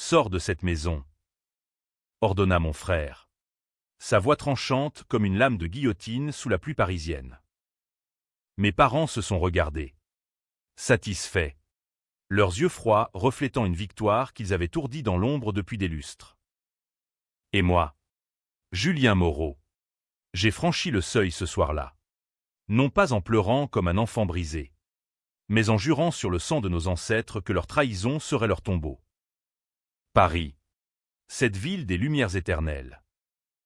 Sors de cette maison, ordonna mon frère. Sa voix tranchante comme une lame de guillotine sous la pluie parisienne. Mes parents se sont regardés. Satisfaits. Leurs yeux froids reflétant une victoire qu'ils avaient ourdie dans l'ombre depuis des lustres. Et moi, Julien Moreau, j'ai franchi le seuil ce soir-là. Non pas en pleurant comme un enfant brisé, mais en jurant sur le sang de nos ancêtres que leur trahison serait leur tombeau. Paris, cette ville des lumières éternelles,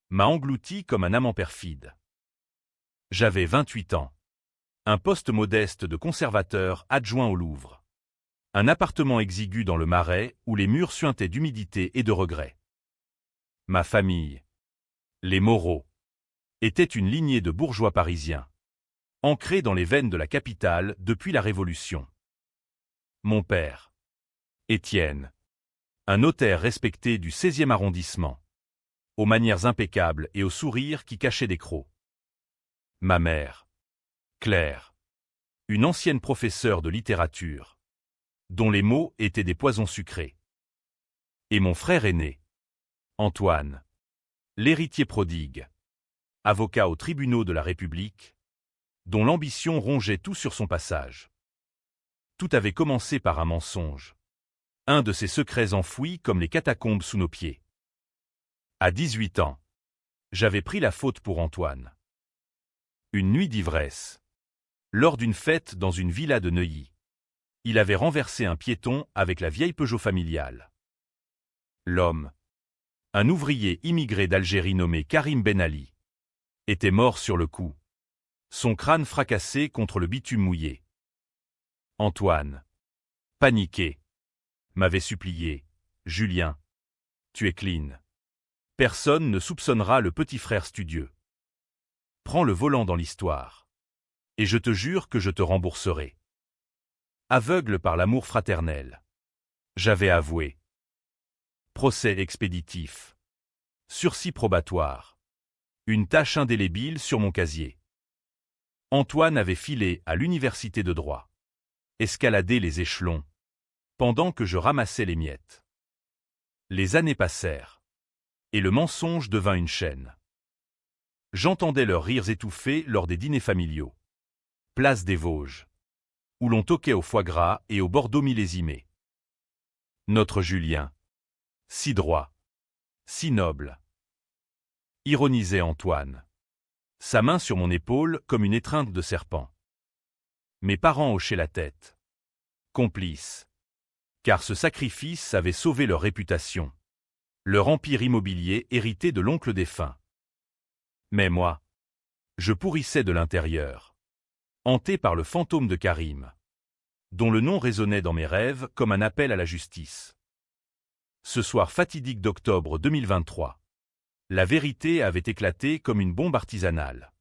m'a englouti comme un amant perfide. J'avais 28 ans. Un poste modeste de conservateur adjoint au Louvre. Un appartement exigu dans le Marais où les murs suintaient d'humidité et de regrets. Ma famille, les Moreau, était une lignée de bourgeois parisiens, ancrés dans les veines de la capitale depuis la Révolution. Mon père, Étienne, un notaire respecté du 16e arrondissement, aux manières impeccables et au sourire qui cachait des crocs. Ma mère, Claire, une ancienne professeure de littérature, dont les mots étaient des poisons sucrés. Et mon frère aîné, Antoine, l'héritier prodigue, avocat aux tribunaux de la République, dont l'ambition rongeait tout sur son passage. Tout avait commencé par un mensonge, un de ces secrets enfouis comme les catacombes sous nos pieds. À 18 ans, j'avais pris la faute pour Antoine. Une nuit d'ivresse, lors d'une fête dans une villa de Neuilly, il avait renversé un piéton avec la vieille Peugeot familiale. L'homme, un ouvrier immigré d'Algérie nommé Karim Ben Ali, était mort sur le coup, son crâne fracassé contre le bitume mouillé. Antoine, paniqué, m'avait supplié, « Julien, tu es clean. Personne ne soupçonnera le petit frère studieux. Prends le volant dans l'histoire, et je te jure que je te rembourserai. » Aveugle par l'amour fraternel, j'avais avoué. Procès expéditif. Sursis probatoire. Une tache indélébile sur mon casier. Antoine avait filé à l'université de droit. Escaladé les échelons, pendant que je ramassais les miettes. Les années passèrent, et le mensonge devint une chaîne. J'entendais leurs rires étouffés lors des dîners familiaux. Place des Vosges, où l'on toquait au foie gras et au Bordeaux millésimé. Notre Julien, si droit, si noble, ironisait Antoine, sa main sur mon épaule comme une étreinte de serpent. Mes parents hochaient la tête, complices, car ce sacrifice avait sauvé leur réputation, leur empire immobilier hérité de l'oncle défunt. Mais moi, je pourrissais de l'intérieur, hanté par le fantôme de Karim, dont le nom résonnait dans mes rêves comme un appel à la justice. Ce soir fatidique d'octobre 2023, la vérité avait éclaté comme une bombe artisanale.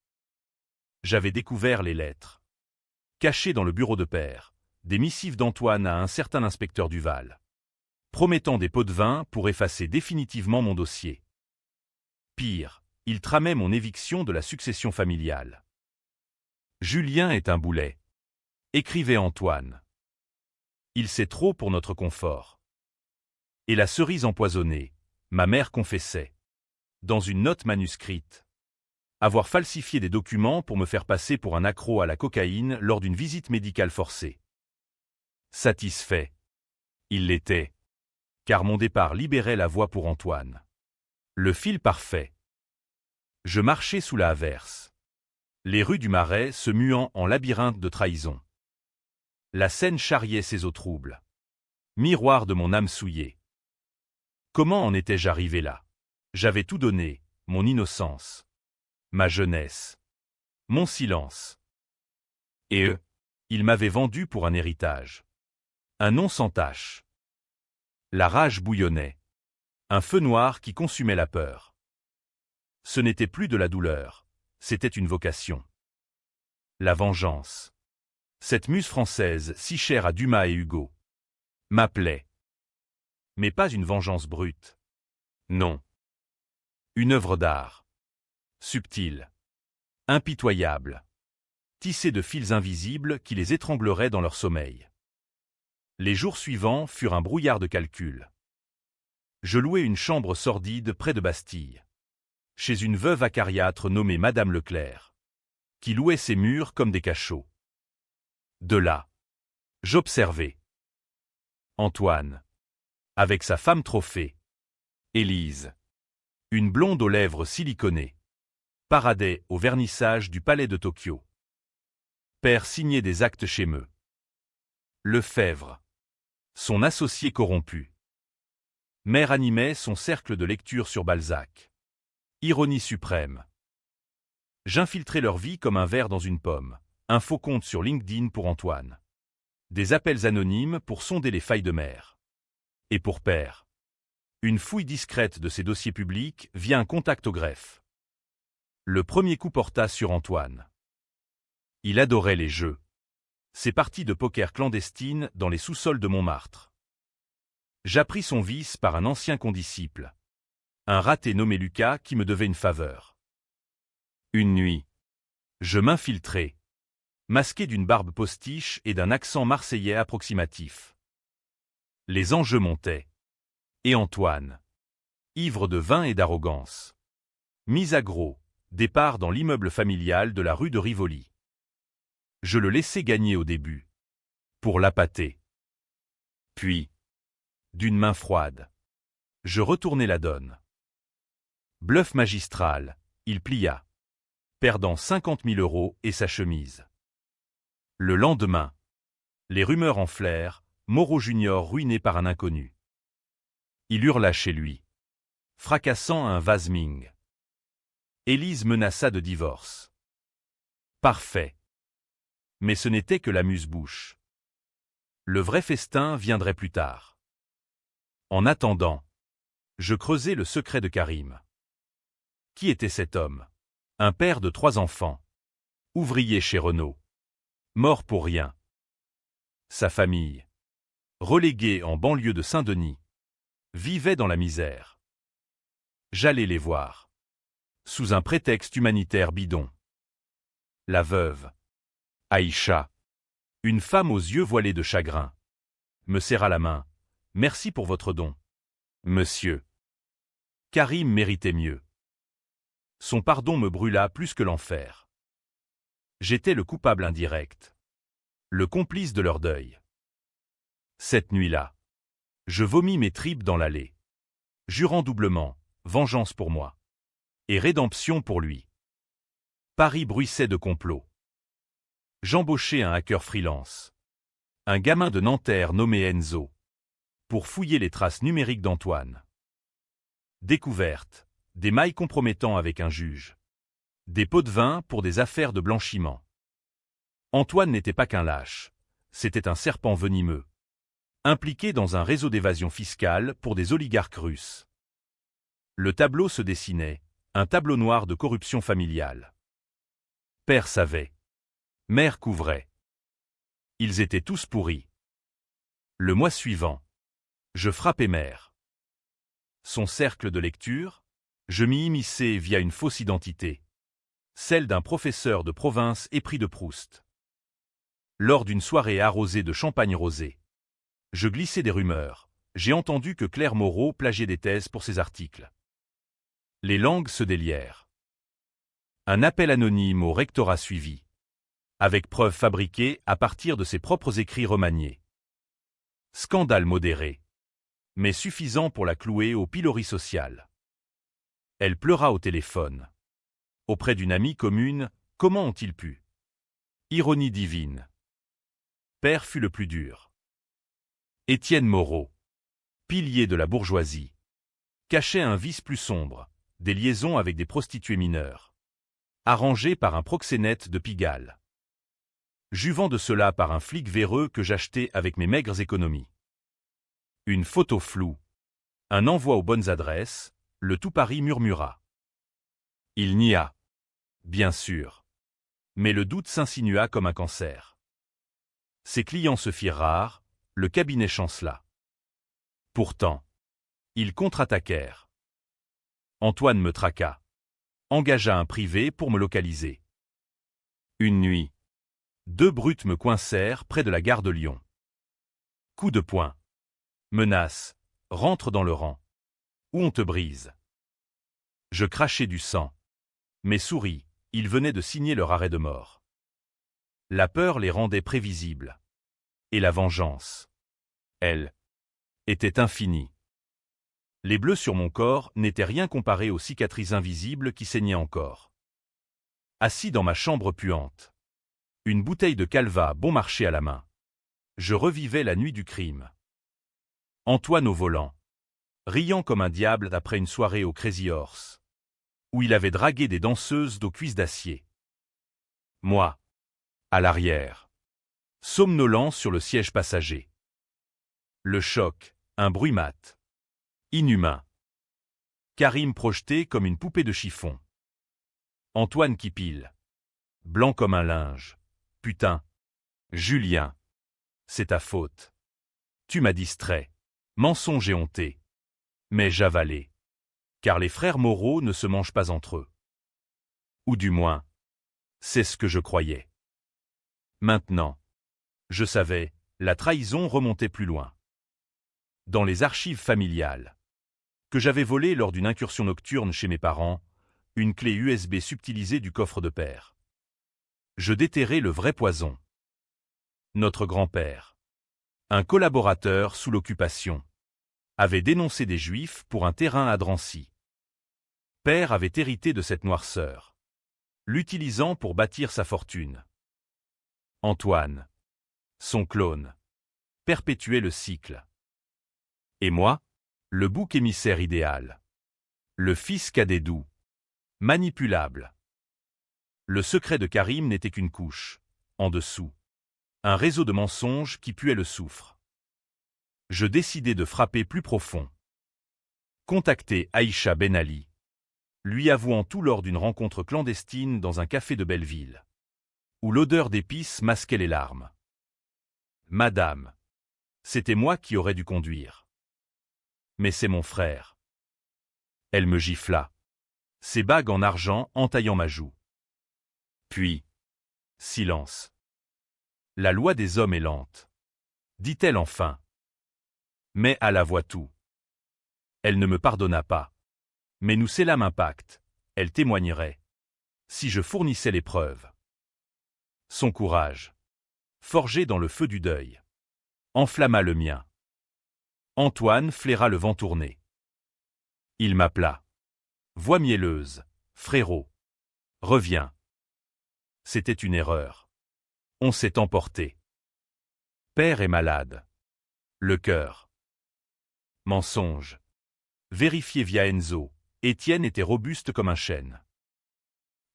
J'avais découvert les lettres, cachées dans le bureau de père, des missives d'Antoine à un certain inspecteur Duval, promettant des pots de vin pour effacer définitivement mon dossier. Pire, il tramait mon éviction de la succession familiale. Julien est un boulet, écrivait Antoine. Il sait trop pour notre confort. Et la cerise empoisonnée, ma mère confessait, dans une note manuscrite, avoir falsifié des documents pour me faire passer pour un accro à la cocaïne lors d'une visite médicale forcée. Satisfait. Il l'était, car mon départ libérait la voie pour Antoine. Le fil parfait. Je marchais sous la averse, les rues du Marais se muant en labyrinthe de trahison. La Seine charriait ses eaux troubles, miroir de mon âme souillée. Comment en étais-je arrivé là? J'avais tout donné, mon innocence, ma jeunesse, mon silence. Et eux, ils m'avaient vendu pour un héritage. Un nom sans tache. La rage bouillonnait. Un feu noir qui consumait la peur. Ce n'était plus de la douleur, c'était une vocation. La vengeance. Cette muse française si chère à Dumas et Hugo m'appelait. Mais pas une vengeance brute. Non. Une œuvre d'art. Subtile. Impitoyable. Tissée de fils invisibles qui les étrangleraient dans leur sommeil. Les jours suivants furent un brouillard de calculs. Je louai une chambre sordide près de Bastille, chez une veuve acariâtre nommée Madame Leclerc, qui louait ses murs comme des cachots. De là, j'observai Antoine, avec sa femme trophée, Élise, une blonde aux lèvres siliconées, paradait au vernissage du palais de Tokyo. Père signait des actes chez Meux. Lefebvre, son associé corrompu. Mère animait son cercle de lecture sur Balzac. Ironie suprême. J'infiltrais leur vie comme un ver dans une pomme. Un faux compte sur LinkedIn pour Antoine. Des appels anonymes pour sonder les failles de mère. Et pour père, une fouille discrète de ses dossiers publics via un contact au greffe. Le premier coup porta sur Antoine. Il adorait les jeux. Ses parties de poker clandestines dans les sous-sols de Montmartre. J'appris son vice par un ancien condisciple. Un raté nommé Lucas qui me devait une faveur. Une nuit, je m'infiltrai, masqué d'une barbe postiche et d'un accent marseillais approximatif. Les enjeux montaient. Et Antoine, ivre de vin et d'arrogance. Mis à gros, départ dans l'immeuble familial de la rue de Rivoli. Je le laissai gagner au début, pour l'appâter. Puis, d'une main froide, je retournai la donne. Bluff magistral, il plia, perdant 50 000 € et sa chemise. Le lendemain, les rumeurs enflèrent, Moreau Junior ruiné par un inconnu. Il hurla chez lui, fracassant un vase Ming. Élise menaça de divorce. Parfait. Mais ce n'était que l'amuse-bouche. Le vrai festin viendrait plus tard. En attendant, je creusai le secret de Karim. Qui était cet homme? Un père de 3 enfants. Ouvrier chez Renault. Mort pour rien. Sa famille, reléguée en banlieue de Saint-Denis, vivait dans la misère. J'allais les voir. Sous un prétexte humanitaire bidon. La veuve, Aïcha, une femme aux yeux voilés de chagrin, me serra la main. Merci pour votre don, monsieur. Karim méritait mieux. Son pardon me brûla plus que l'enfer. J'étais le coupable indirect, le complice de leur deuil. Cette nuit-là, je vomis mes tripes dans l'allée, jurant doublement, vengeance pour moi, et rédemption pour lui. Paris bruissait de complot. J'embauchai un hacker freelance, un gamin de Nanterre nommé Enzo, pour fouiller les traces numériques d'Antoine. Découverte, des mailles compromettant avec un juge. Des pots de vin pour des affaires de blanchiment. Antoine n'était pas qu'un lâche, c'était un serpent venimeux, impliqué dans un réseau d'évasion fiscale pour des oligarques russes. Le tableau se dessinait, un tableau noir de corruption familiale. Père savait. Mère couvrait. Ils étaient tous pourris. Le mois suivant, je frappai mère. Son cercle de lecture, je m'y immisçai via une fausse identité, celle d'un professeur de province épris de Proust. Lors d'une soirée arrosée de champagne rosé, je glissai des rumeurs. J'ai entendu que Claire Moreau plagiait des thèses pour ses articles. Les langues se délièrent. Un appel anonyme au rectorat suivit, avec preuves fabriquées à partir de ses propres écrits remaniés. Scandale modéré, mais suffisant pour la clouer au pilori social. Elle pleura au téléphone. Auprès d'une amie commune, comment ont-ils pu? Ironie divine. Père fut le plus dur. Étienne Moreau, pilier de la bourgeoisie, cachait un vice plus sombre, des liaisons avec des prostituées mineures, arrangées par un proxénète de Pigalle. Juvant de cela par un flic véreux que j'achetais avec mes maigres économies. Une photo floue, un envoi aux bonnes adresses, le tout Paris murmura. Il nia. Bien sûr. Mais le doute s'insinua comme un cancer. Ses clients se firent rares, le cabinet chancela. Pourtant, ils contre-attaquèrent. Antoine me traqua. Engagea un privé pour me localiser. Une nuit, 2 brutes me coincèrent près de la gare de Lyon. Coup de poing. Menace. Rentre dans le rang. ou on te brise. Je crachai du sang. Mais souris, ils venaient de signer leur arrêt de mort. La peur les rendait prévisibles. Et la vengeance, elle, était infinie. Les bleus sur mon corps n'étaient rien comparés aux cicatrices invisibles qui saignaient encore. Assis dans ma chambre puante, une bouteille de Calva bon marché à la main, je revivais la nuit du crime. Antoine au volant, riant comme un diable après une soirée au Crazy Horse, où il avait dragué des danseuses d'aux cuisses d'acier. Moi, à l'arrière, somnolent sur le siège passager. Le choc, un bruit mat. Inhumain. Karim projeté comme une poupée de chiffon. Antoine qui pile. Blanc comme un linge. Putain. Julien. C'est ta faute. Tu m'as distrait. Mensonge et honté. Mais j'avalais. Car les frères Moreau ne se mangent pas entre eux. Ou du moins, c'est ce que je croyais. Maintenant, je savais, la trahison remontait plus loin. Dans les archives familiales, que j'avais volées lors d'une incursion nocturne chez mes parents, une clé USB subtilisée du coffre de père. Je déterrai le vrai poison. Notre grand-père, un collaborateur sous l'occupation, avait dénoncé des Juifs pour un terrain à Drancy. Père avait hérité de cette noirceur, l'utilisant pour bâtir sa fortune. Antoine, son clone, perpétuait le cycle. Et moi, le bouc émissaire idéal. Le fils cadet doux. Manipulable. Le secret de Karim n'était qu'une couche, en dessous. Un réseau de mensonges qui puait le soufre. Je décidai de frapper plus profond. Contacter Aïcha Ben Ali, lui avouant tout lors d'une rencontre clandestine dans un café de Belleville, où l'odeur d'épices masquait les larmes. Madame, c'était moi qui aurais dû conduire. Mais c'est mon frère. Elle me gifla. Ses bagues en argent entaillant ma joue. Puis, silence. La loi des hommes est lente, dit-elle enfin. Mais à la voix tout. Elle ne me pardonna pas. Mais nous scellâmes un pacte, elle témoignerait. Si je fournissais les preuves. Son courage, forgé dans le feu du deuil, enflamma le mien. Antoine flaira le vent tourné. Il m'appela. Voix mielleuse, frérot. Reviens. C'était une erreur. On s'est emporté. Père est malade. Le cœur. Mensonge. Vérifié via Enzo, Étienne était robuste comme un chêne.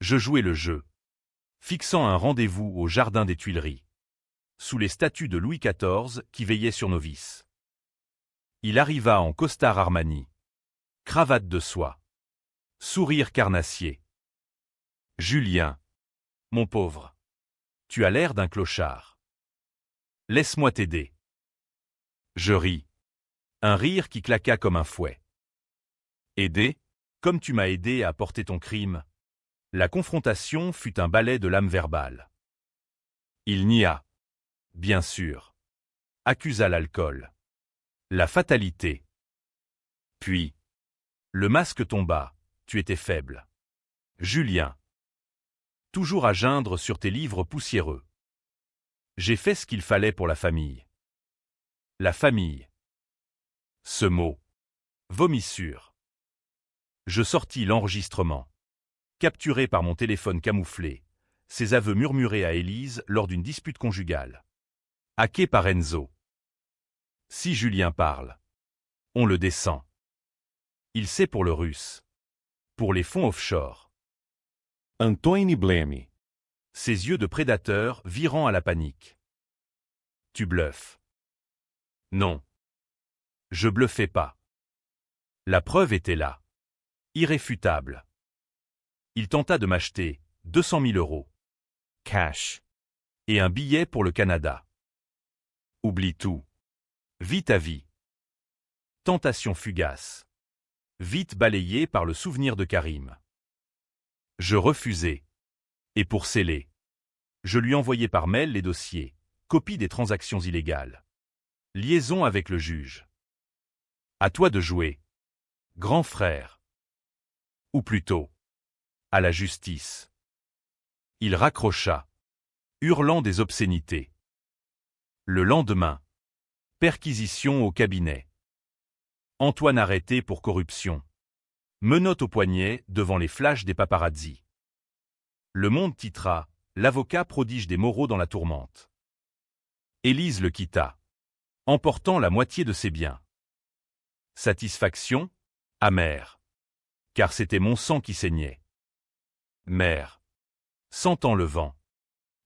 Je jouais le jeu, fixant un rendez-vous au jardin des Tuileries, sous les statues de Louis XIV qui veillaient sur nos vices. Il arriva en costard Armani, cravate de soie, sourire carnassier. Julien, mon pauvre, tu as l'air d'un clochard. Laisse-moi t'aider. Je ris. Un rire qui claqua comme un fouet. Aider, comme tu m'as aidé à porter ton crime. La confrontation fut un ballet de l'âme verbale. Il nia. Bien sûr. Accusa l'alcool. La fatalité. Puis, le masque tomba, tu étais faible. Julien. Toujours à geindre sur tes livres poussiéreux. J'ai fait ce qu'il fallait pour la famille. La famille. Ce mot. Vomissure. Je sortis l'enregistrement. Capturé par mon téléphone camouflé, ses aveux murmurés à Élise lors d'une dispute conjugale. Hacké par Enzo. Si Julien parle, on le descend. Il sait pour le russe. Pour les fonds offshore. Antônio Bleme. Ses yeux de prédateur virant à la panique. Tu bluffes. Non. Je bluffais pas. La preuve était là. Irréfutable. Il tenta de m'acheter 200 000 euros. Cash. Et un billet pour le Canada. Oublie tout. Vis ta vie. Tentation fugace. Vite balayée par le souvenir de Karim. Je refusai. Et pour sceller, je lui envoyai par mail les dossiers, copie des transactions illégales. Liaison avec le juge. À toi de jouer. Grand frère. Ou plutôt, à la justice. Il raccrocha, hurlant des obscénités. Le lendemain, perquisition au cabinet. Antoine arrêté pour corruption. Menottes au poignet devant les flashs des paparazzis. Le Monde titra, l'avocat prodige des moraux dans la tourmente. Élise le quitta, emportant la moitié de ses biens. Satisfaction, amère, car c'était mon sang qui saignait. Mère, sentant le vent,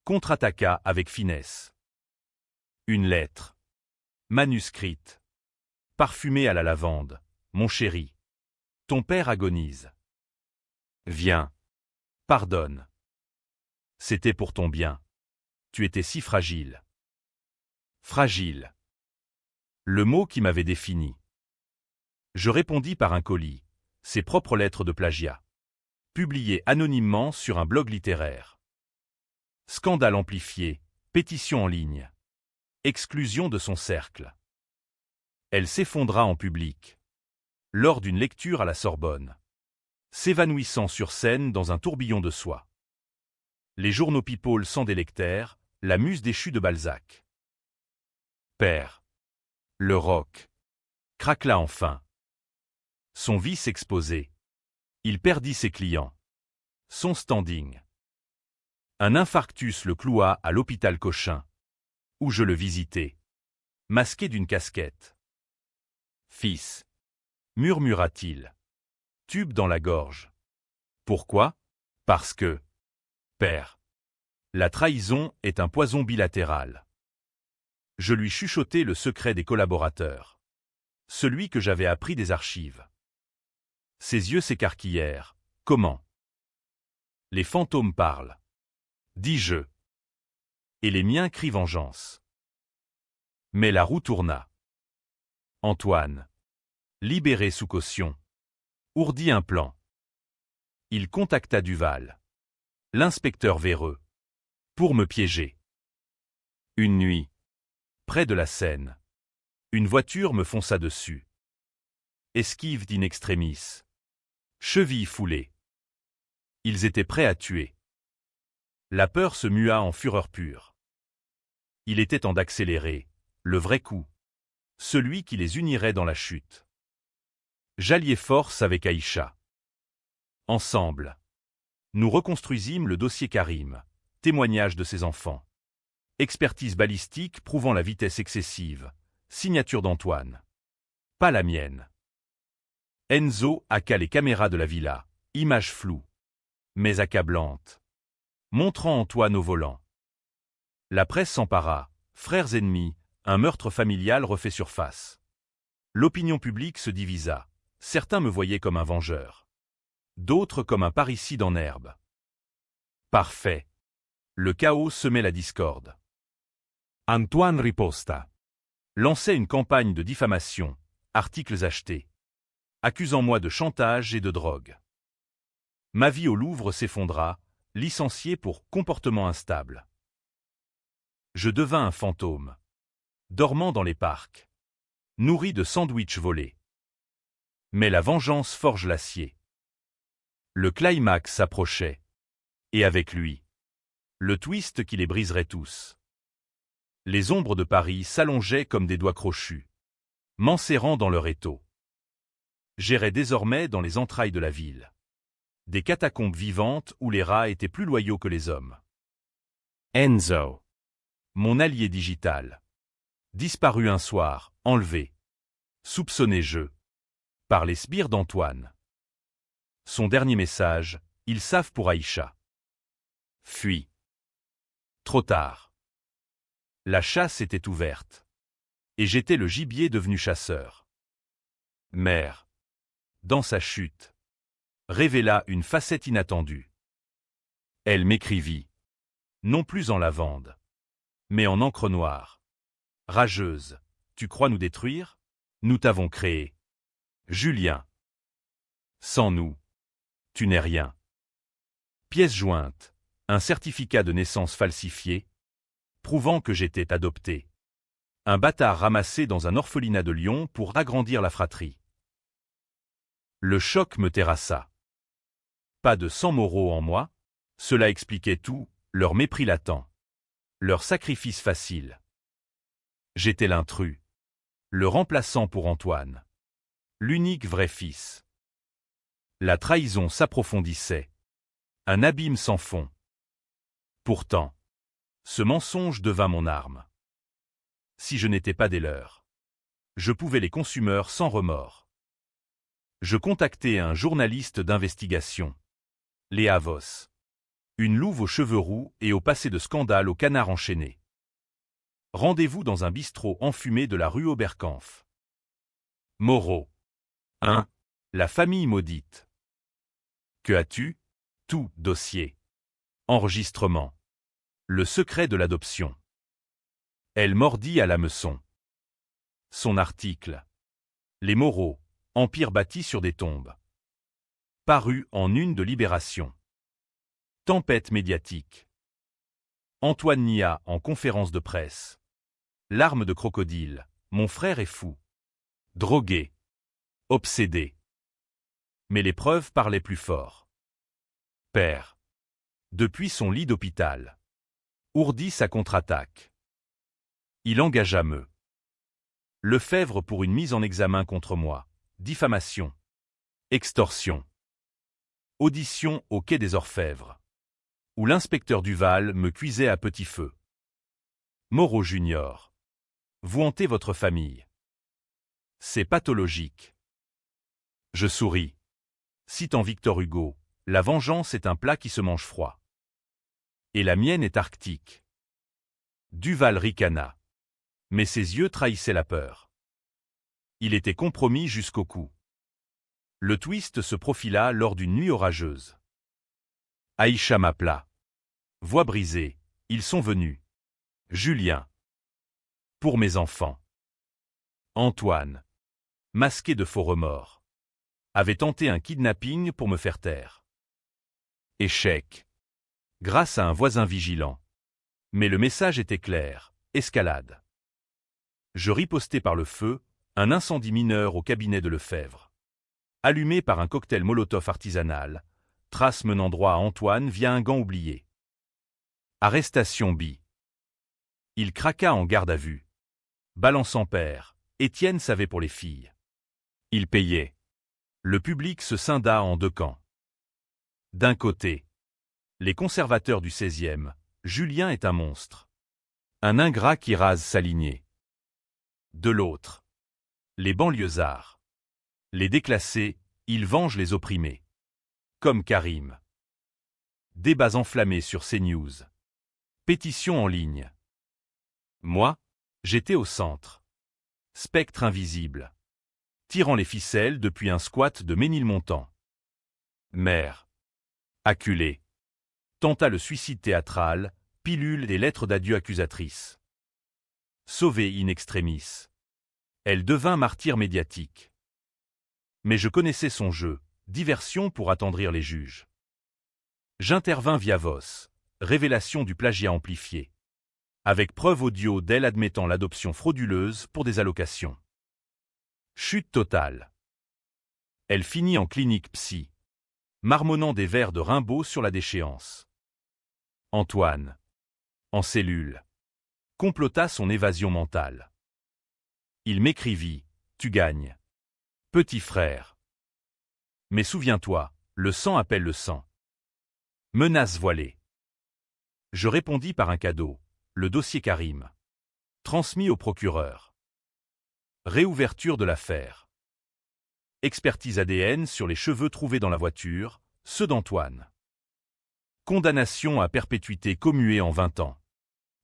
contre-attaqua avec finesse. Une lettre, manuscrite, parfumée à la lavande, mon chéri. Ton père agonise. Viens, pardonne. C'était pour ton bien. Tu étais si fragile. Fragile. Le mot qui m'avait défini. Je répondis par un colis, ses propres lettres de plagiat, publiées anonymement sur un blog littéraire. Scandale amplifié, pétition en ligne. Exclusion de son cercle. Elle s'effondra en public, lors d'une lecture à la Sorbonne, s'évanouissant sur scène dans un tourbillon de soie. Les journaux people s'en délectèrent, la muse déchue de Balzac. Père. Le roc. Craquela enfin. Son vice exposé. Il perdit ses clients. Son standing. Un infarctus le cloua à l'hôpital Cochin, où je le visitai, masqué d'une casquette. Fils, murmura-t-il, tube dans la gorge. Pourquoi? Parce que, père, la trahison est un poison bilatéral. Je lui chuchotai le secret des collaborateurs, celui que j'avais appris des archives. Ses yeux s'écarquillèrent. Comment? Les fantômes parlent, dis-je. Et les miens crient vengeance. Mais la roue tourna. Antoine, libéré sous caution, ourdit un plan. Il contacta Duval, l'inspecteur véreux, pour me piéger. Une nuit, près de la Seine, une voiture me fonça dessus. Esquive d'in extremis. Cheville foulée. Ils étaient prêts à tuer. La peur se mua en fureur pure. Il était temps d'accélérer, le vrai coup, celui qui les unirait dans la chute. J'alliai force avec Aïcha. Ensemble, nous reconstruisîmes le dossier Karim, témoignage de ses enfants. Expertise balistique prouvant la vitesse excessive, signature d'Antoine. Pas la mienne. Enzo hacka les caméras de la villa, image floue, mais accablante, montrant Antoine au volant. La presse s'empara, frères ennemis, un meurtre familial refait surface. L'opinion publique se divisa, certains me voyaient comme un vengeur, d'autres comme un parricide en herbe. Parfait. Le chaos semait la discorde. Antoine riposta. Lançait une campagne de diffamation, articles achetés, accusant moi de chantage et de drogue. Ma vie au Louvre s'effondra, licencié pour comportement instable. Je devins un fantôme, dormant dans les parcs, nourri de sandwichs volés. Mais la vengeance forge l'acier. Le climax s'approchait, et avec lui, le twist qui les briserait tous. Les ombres de Paris s'allongeaient comme des doigts crochus, m'enserrant dans leur étau. J'errais désormais dans les entrailles de la ville. Des catacombes vivantes où les rats étaient plus loyaux que les hommes. Enzo, mon allié digital, disparut un soir, enlevé, soupçonné par les sbires d'Antoine. Son dernier message, ils savent pour Aïcha. Fuis. Trop tard. La chasse était ouverte. Et j'étais le gibier devenu chasseur. Mère, dans sa chute, révéla une facette inattendue. Elle m'écrivit, non plus en lavande, mais en encre noire. Rageuse, tu crois nous détruire? Nous t'avons créé. Julien. Sans nous, tu n'es rien. Pièce jointe, un certificat de naissance falsifié, prouvant que j'étais adopté. Un bâtard ramassé dans un orphelinat de Lyon pour agrandir la fratrie. Le choc me terrassa. Pas de sang Moreau en moi, cela expliquait tout, leur mépris latent, leur sacrifice facile. J'étais l'intrus, le remplaçant pour Antoine, l'unique vrai fils. La trahison s'approfondissait, un abîme sans fond. Pourtant, ce mensonge devint mon arme. Si je n'étais pas des leurs, je pouvais les consumer sans remords. Je contactai un journaliste d'investigation, Léa Voss, une louve aux cheveux roux et au passé de scandale au canard enchaîné. Rendez-vous dans un bistrot enfumé de la rue Oberkampf. Moreau. 1. La famille maudite. Que as-tu? Tout, dossier. Enregistrement. Le secret de l'adoption. Elle mordit à l'hameçon. Son article. Les Moreau, empire bâti sur des tombes. Paru en une de Libération. Tempête médiatique. Antoine Nia en conférence de presse. Larmes de crocodile. Mon frère est fou. Drogué. Obsédé. Mais les preuves parlaient plus fort. Père. Depuis son lit d'hôpital. Ourdit sa contre-attaque. Il engagea me. Lefebvre pour une mise en examen contre moi. Diffamation. Extorsion. Audition au quai des Orfèvres. Où l'inspecteur Duval me cuisait à petit feu. Moreau Junior. Vous hantez votre famille. C'est pathologique. Je souris. Citant Victor Hugo, la vengeance est un plat qui se mange froid. Et la mienne est arctique. Duval ricana. Mais ses yeux trahissaient la peur. Il était compromis jusqu'au cou. Le twist se profila lors d'une nuit orageuse. Aïcha m'appela. Voix brisée, ils sont venus. Julien. Pour mes enfants. Antoine. Masqué de faux remords. Avait tenté un kidnapping pour me faire taire. Échec. Grâce à un voisin vigilant. Mais le message était clair, escalade. Je ripostai par le feu, un incendie mineur au cabinet de Lefebvre. Allumé par un cocktail Molotov artisanal, trace menant droit à Antoine via un gant oublié. Arrestation B. Il craqua en garde à vue. Balançant père, Étienne savait pour les filles. Il payait. Le public se scinda en deux camps. D'un côté, les conservateurs du 16e, Julien est un monstre. Un ingrat qui rase sa lignée. De l'autre, les banlieusards. Les déclassés, ils vengent les opprimés. Comme Karim. Débats enflammés sur CNews. Pétition en ligne. Moi, j'étais au centre. Spectre invisible. Tirant les ficelles depuis un squat de Ménilmontant. Mère. Acculée. Tenta le suicide théâtral, pilule des lettres d'adieu accusatrices. Sauvée in extremis. Elle devint martyr médiatique. Mais je connaissais son jeu, diversion pour attendrir les juges. J'intervins via Voss, révélation du plagiat amplifié. Avec preuve audio d'elle admettant l'adoption frauduleuse pour des allocations. Chute totale. Elle finit en clinique psy, marmonnant des vers de Rimbaud sur la déchéance. Antoine, en cellule, complota son évasion mentale. Il m'écrivit, « Tu gagnes. Petit frère. » Mais souviens-toi, le sang appelle le sang. Menace voilée. Je répondis par un cadeau, le dossier Karim. Transmis au procureur. Réouverture de l'affaire. Expertise ADN sur les cheveux trouvés dans la voiture, ceux d'Antoine. Condamnation à perpétuité commuée en 20 ans.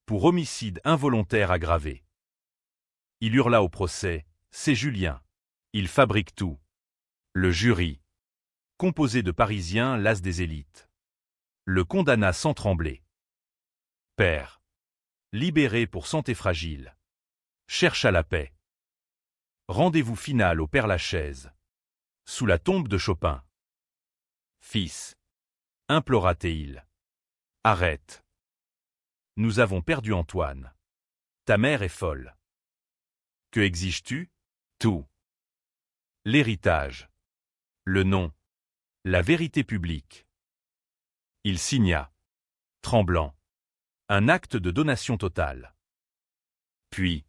Pour homicide involontaire aggravé. Il hurla au procès, « C'est Julien. Il fabrique tout. » Le jury, composé de Parisiens las des élites, le condamna sans trembler. Père, libéré pour santé fragile, chercha la paix. Rendez-vous final au Père-Lachaise, sous la tombe de Chopin. Fils, implora-t-il, arrête. Nous avons perdu Antoine. Ta mère est folle. Que exiges-tu? Tout. L'héritage. Le nom. La vérité publique. Il signa, tremblant, un acte de donation totale. Puis,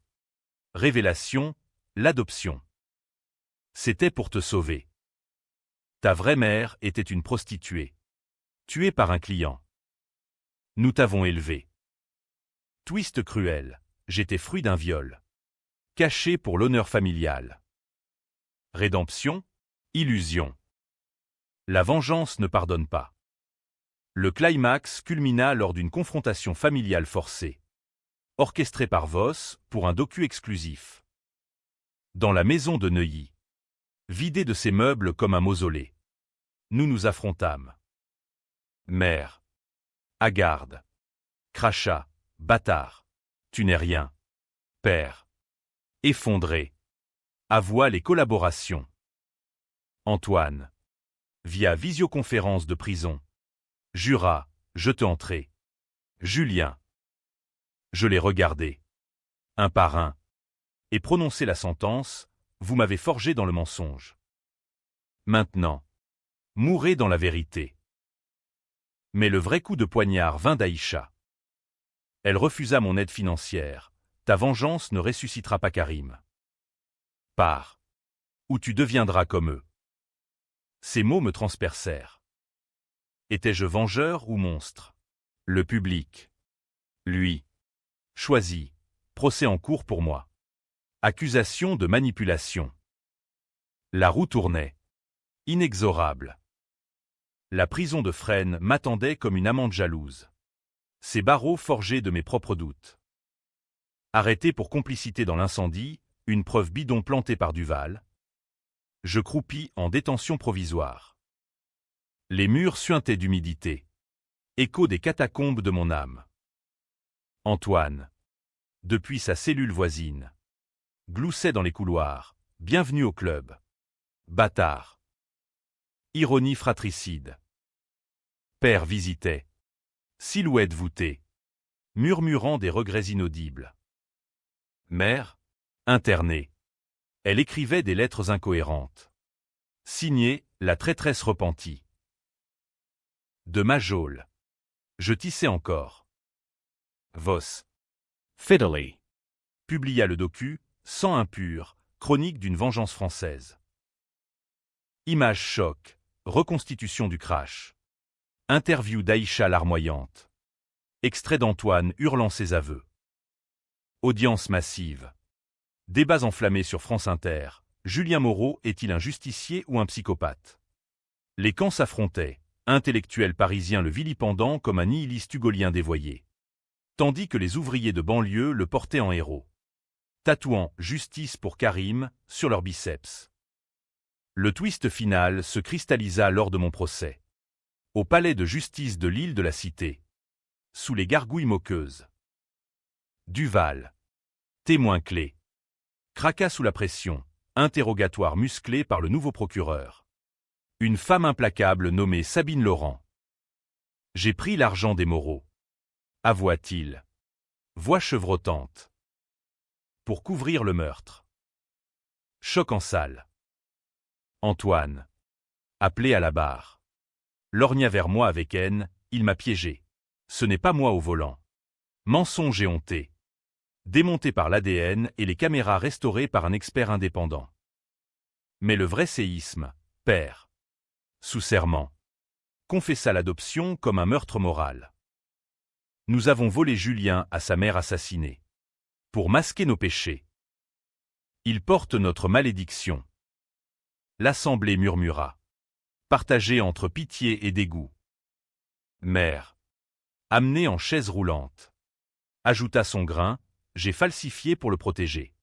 révélation, l'adoption. C'était pour te sauver. Ta vraie mère était une prostituée, tuée par un client. Nous t'avons élevé. Twist cruel, j'étais fruit d'un viol. Caché pour l'honneur familial. Rédemption, illusion. La vengeance ne pardonne pas. Le climax culmina lors d'une confrontation familiale forcée. Orchestrée par Voss pour un docu exclusif. Dans la maison de Neuilly. Vidée de ses meubles comme un mausolée. Nous nous affrontâmes. Mère. Hagarde. Crachat. Bâtard. Tu n'es rien. Père. Effondré. Avoua les collaborations. Antoine. Via visioconférence de prison. Jura, je te entrai. Julien. Je l'ai regardé. Un par un. Et prononcé la sentence, vous m'avez forgé dans le mensonge. Maintenant. Mourez dans la vérité. Mais le vrai coup de poignard vint d'Aïcha. Elle refusa mon aide financière. Ta vengeance ne ressuscitera pas Karim. Pars. Ou tu deviendras comme eux. Ces mots me transpercèrent. Étais-je vengeur ou monstre? Le public. Lui. Choisi. Procès en cours pour moi. Accusation de manipulation. La roue tournait. Inexorable. La prison de Fresnes m'attendait comme une amante jalouse. Ces barreaux forgés de mes propres doutes. Arrêté pour complicité dans l'incendie, une preuve bidon plantée par Duval. Je croupis en détention provisoire. Les murs suintaient d'humidité. Écho des catacombes de mon âme. Antoine. Depuis sa cellule voisine. Gloussait dans les couloirs. Bienvenue au club. Bâtard. Ironie fratricide. Père visitait. Silhouette voûtée. Murmurant des regrets inaudibles. Mère. Internée. Elle écrivait des lettres incohérentes. Signée, la traîtresse repentie. De ma geôle. Je tissais encore. Voss. Fiddly. Publia le docu, Sang impur, chronique d'une vengeance française. Image choc, reconstitution du crash. Interview d'Aïcha larmoyante. Extrait d'Antoine hurlant ses aveux. Audience massive. Débats enflammés sur France Inter. Julien Moreau est-il un justicier ou un psychopathe? Les camps s'affrontaient, intellectuels parisiens le vilipendant comme un nihiliste hugolien dévoyé. Tandis que les ouvriers de banlieue le portaient en héros. Tatouant « Justice pour Karim » sur leurs biceps. Le twist final se cristallisa lors de mon procès. Au palais de justice de l'île de la Cité. Sous les gargouilles moqueuses. Duval. Témoin clé. Craqua sous la pression. Interrogatoire musclé par le nouveau procureur. Une femme implacable nommée Sabine Laurent. J'ai pris l'argent des Moreau. Avoua-t-il. Voix chevrotante. Pour couvrir le meurtre. Choc en salle. Antoine. Appelé à la barre. Lorgna vers moi avec haine, il m'a piégé. Ce n'est pas moi au volant. Mensonge éhonté. Démonté par l'ADN et les caméras restaurées par un expert indépendant. Mais le vrai séisme, père. Sous serment. Confessa l'adoption comme un meurtre moral. Nous avons volé Julien à sa mère assassinée. Pour masquer nos péchés. Il porte notre malédiction. L'assemblée murmura. Partagée entre pitié et dégoût. Mère. Amené en chaise roulante. Ajouta son grain, j'ai falsifié pour le protéger.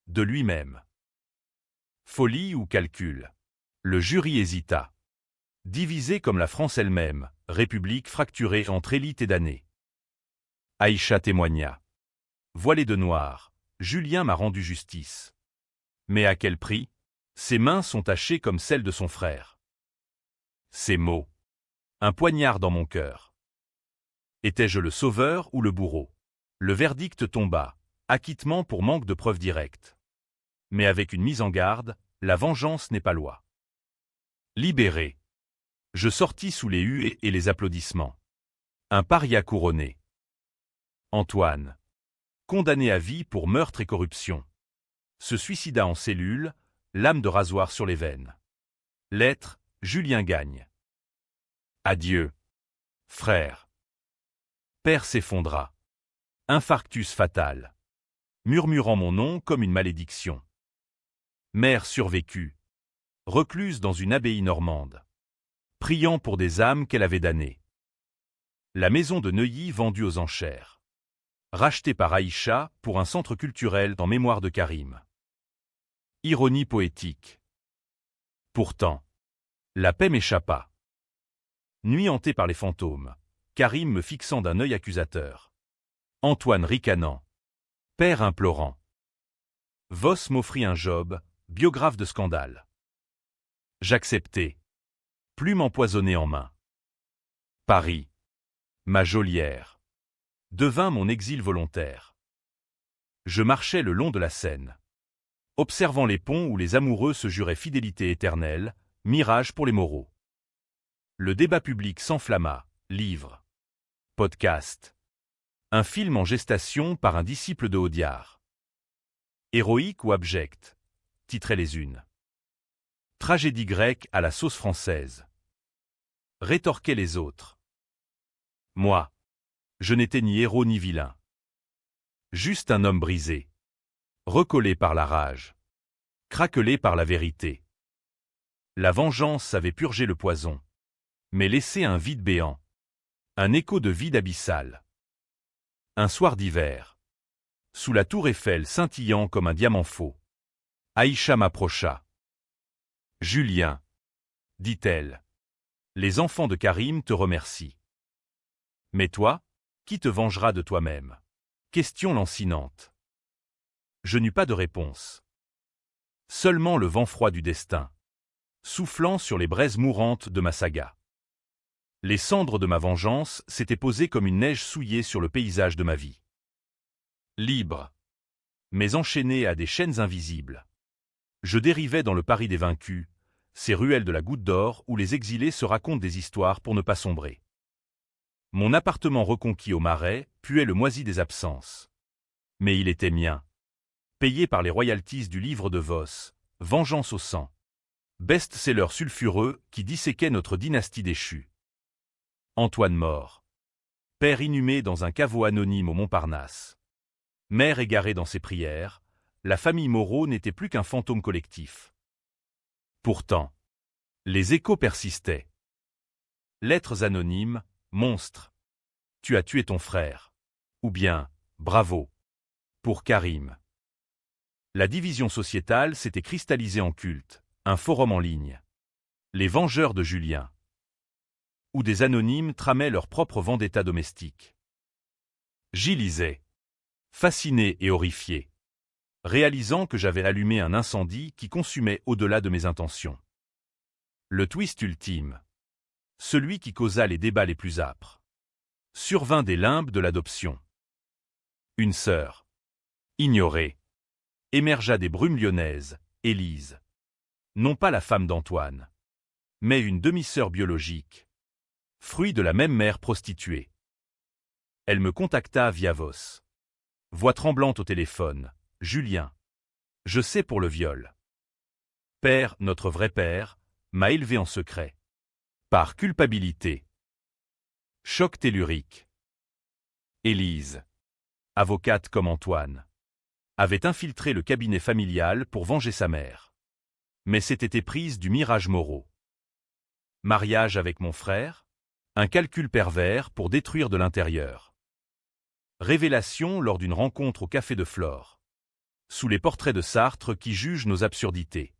De lui-même. Folie ou calcul? Le jury hésita. Divisé comme la France elle-même, république fracturée entre élite et damnés. Aïcha témoigna. Voilé de noir, Julien m'a rendu justice. Mais à quel prix? Ses mains sont tachées comme celles de son frère. Ces mots. Un poignard dans mon cœur. Étais-je le sauveur ou le bourreau? Le verdict tomba, acquittement pour manque de preuves directes. Mais avec une mise en garde, la vengeance n'est pas loi. Libéré. Je sortis sous les huées et les applaudissements. Un paria couronné. Antoine. Condamné à vie pour meurtre et corruption. Se suicida en cellule, lame de rasoir sur les veines. Lettre, Julien Gagne. Adieu. Frère. Père s'effondra. Infarctus fatal. Murmurant mon nom comme une malédiction. Mère survécut. Recluse dans une abbaye normande. Priant pour des âmes qu'elle avait damnées. La maison de Neuilly vendue aux enchères. Rachetée par Aïcha pour un centre culturel en mémoire de Karim. Ironie poétique. Pourtant, la paix m'échappa. Nuit hantée par les fantômes, Karim me fixant d'un œil accusateur. Antoine ricanant. Père implorant. Voss m'offrit un job, biographe de scandale. J'acceptai. Plume empoisonnée en main. Paris. Ma geôlière. Devint mon exil volontaire. Je marchais le long de la Seine. Observant les ponts où les amoureux se juraient fidélité éternelle, mirage pour les moraux. Le débat public s'enflamma, livre. Podcast. Un film en gestation par un disciple de Audiard. Héroïque ou abjecte, titraient les unes. Tragédie grecque à la sauce française. Rétorquaient les autres. Moi, je n'étais ni héros ni vilain. Juste un homme brisé. Recollé par la rage. Craquelé par la vérité. La vengeance avait purgé le poison, mais laissé un vide béant. Un écho de vide abyssal. Un soir d'hiver. Sous la tour Eiffel scintillant comme un diamant faux. Aïcha m'approcha. Julien, dit-elle. Les enfants de Karim te remercient. Mais toi, qui te vengera de toi-même? Question lancinante. Je n'eus pas de réponse. Seulement le vent froid du destin, soufflant sur les braises mourantes de ma saga. Les cendres de ma vengeance s'étaient posées comme une neige souillée sur le paysage de ma vie. Libre, mais enchaîné à des chaînes invisibles. Je dérivais dans le Paris des vaincus, ces ruelles de la Goutte d'Or où les exilés se racontent des histoires pour ne pas sombrer. Mon appartement reconquis au Marais puait le moisi des absences. Mais il était mien. Payé par les royalties du livre de Voss, Vengeance au sang. Best-seller sulfureux qui disséquait notre dynastie déchue. Antoine mort. Père inhumé dans un caveau anonyme au Montparnasse. Mère égarée dans ses prières, la famille Moreau n'était plus qu'un fantôme collectif. Pourtant, les échos persistaient. Lettres anonymes, monstre. Tu as tué ton frère. Ou bien, bravo. Pour Karim. La division sociétale s'était cristallisée en culte, un forum en ligne. Les vengeurs de Julien. Où des anonymes tramaient leur propre vendetta domestique. J'y lisais. Fasciné et horrifié. Réalisant que j'avais allumé un incendie qui consumait au-delà de mes intentions. Le twist ultime. Celui qui causa les débats les plus âpres. Survint des limbes de l'adoption. Une sœur. Ignorée. Émergea des brumes lyonnaises, Élise. Non pas la femme d'Antoine. Mais une demi-sœur biologique. Fruit de la même mère prostituée. Elle me contacta via Voss. Voix tremblante au téléphone. Julien. Je sais pour le viol. Père, notre vrai père, m'a élevé en secret. Par culpabilité. Choc tellurique. Élise. Avocate comme Antoine. Avait infiltré le cabinet familial pour venger sa mère. Mais s'était éprise du mirage Moreau. Mariage avec mon frère? Un calcul pervers pour détruire de l'intérieur. Révélation lors d'une rencontre au Café de Flore. Sous les portraits de Sartre qui jugent nos absurdités.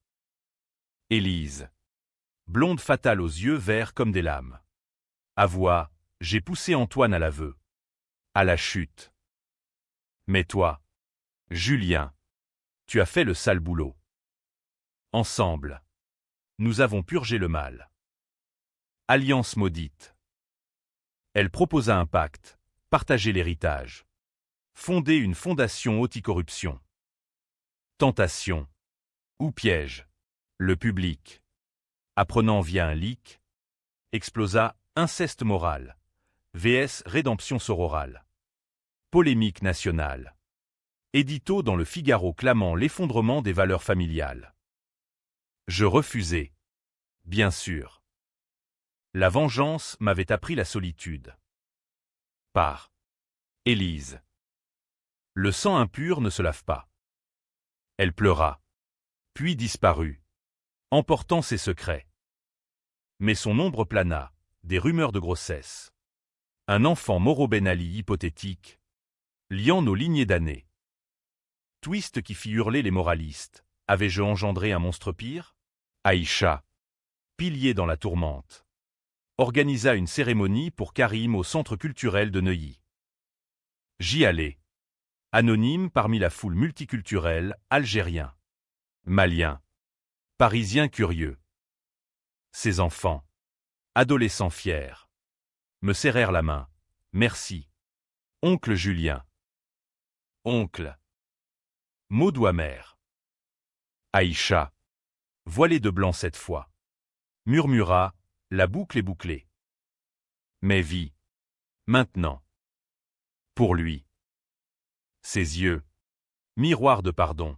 Élise. Blonde fatale aux yeux verts comme des lames. À voix, j'ai poussé Antoine à l'aveu. À la chute. Mais toi, Julien, tu as fait le sale boulot. Ensemble, nous avons purgé le mal. Alliance maudite. Elle proposa un pacte, partager l'héritage. Fonder une fondation anti-corruption. Tentation. Ou piège. Le public. apprenant via un leak, explosa inceste moral, vs rédemption sororale. Polémique nationale. Édito dans le Figaro clamant l'effondrement des valeurs familiales. Je refusai. Bien sûr. La vengeance m'avait appris la solitude. Par Élise. Le sang impur ne se lave pas. Elle pleura, puis disparut, emportant ses secrets. Mais son ombre plana, des rumeurs de grossesse. Un enfant Moreau Ben Ali hypothétique, liant nos lignées d'années. Twist qui fit hurler les moralistes. Avais-je engendré un monstre pire? Aïcha, pilier dans la tourmente, organisa une cérémonie pour Karim au centre culturel de Neuilly. J'y allai. Anonyme parmi la foule multiculturelle, algérien, malien, parisien curieux. Ses enfants, adolescents fiers, me serrèrent la main. Merci. Oncle Julien. Oncle. Mot doux amer. Aïcha, voilée de blanc cette fois, murmura, la boucle est bouclée. Mais vie. Maintenant. Pour lui. Ses yeux, miroir de pardon,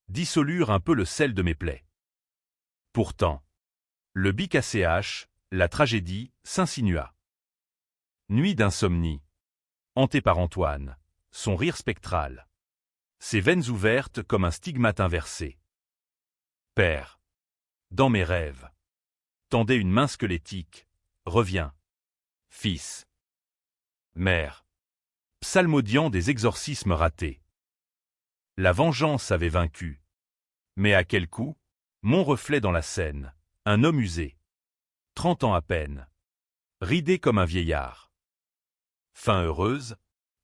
dissolurent un peu le sel de mes plaies. Pourtant, le bic ACH, la tragédie, s'insinua. Nuit d'insomnie. Hanté par Antoine, son rire spectral. Ses veines ouvertes comme un stigmate inversé. Père. Dans mes rêves. Tendait une main squelettique. Reviens. Fils. Mère. Psalmodiant des exorcismes ratés. La vengeance avait vaincu. Mais à quel coup? Mon reflet dans la Seine, un homme usé. 30 ans à peine. Ridé comme un vieillard. Fin heureuse,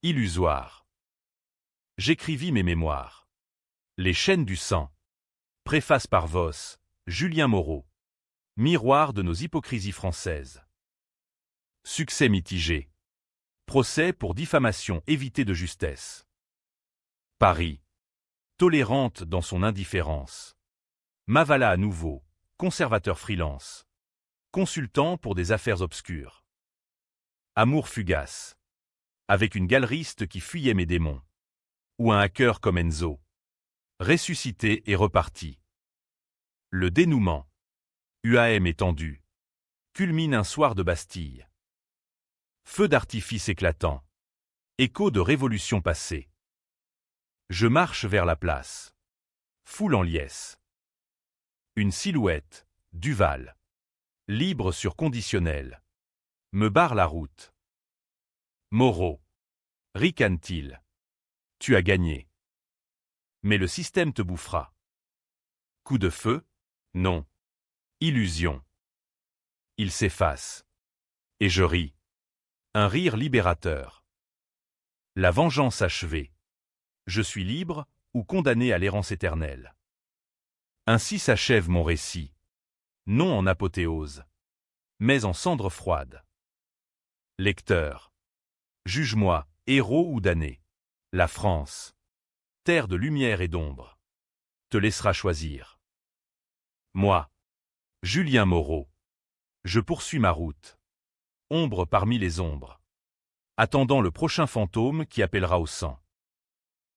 illusoire. J'écrivis mes mémoires. Les chaînes du sang. Préface par Voss, Julien Moreau. Miroir de nos hypocrisies françaises. Succès mitigé. Procès pour diffamation évitée de justesse. Paris. Tolérante dans son indifférence. M'avala à nouveau, conservateur freelance. Consultant pour des affaires obscures. Amour fugace. Avec une galeriste qui fuyait mes démons. Ou un hacker comme Enzo. Ressuscité et reparti. Le dénouement. UAM étendu. Culmine un soir de Bastille. Feu d'artifice éclatant. Écho de révolution passée. Je marche vers la place. Foule en liesse. Une silhouette, Duval. Libre sur conditionnel. Me barre la route. Moreau. Ricane-t-il. Tu as gagné. Mais le système te bouffera. Coup de feu? Non. Illusion. Il s'efface. Et je ris. Un rire libérateur. La vengeance achevée. Je suis libre ou condamné à l'errance éternelle. Ainsi s'achève mon récit. Non en apothéose, mais en cendre froide. Lecteur. Juge-moi, héros ou damné. La France, terre de lumière et d'ombre, te laissera choisir. Moi, Julien Moreau, je poursuis ma route. Ombre parmi les ombres. Attendant le prochain fantôme qui appellera au sang.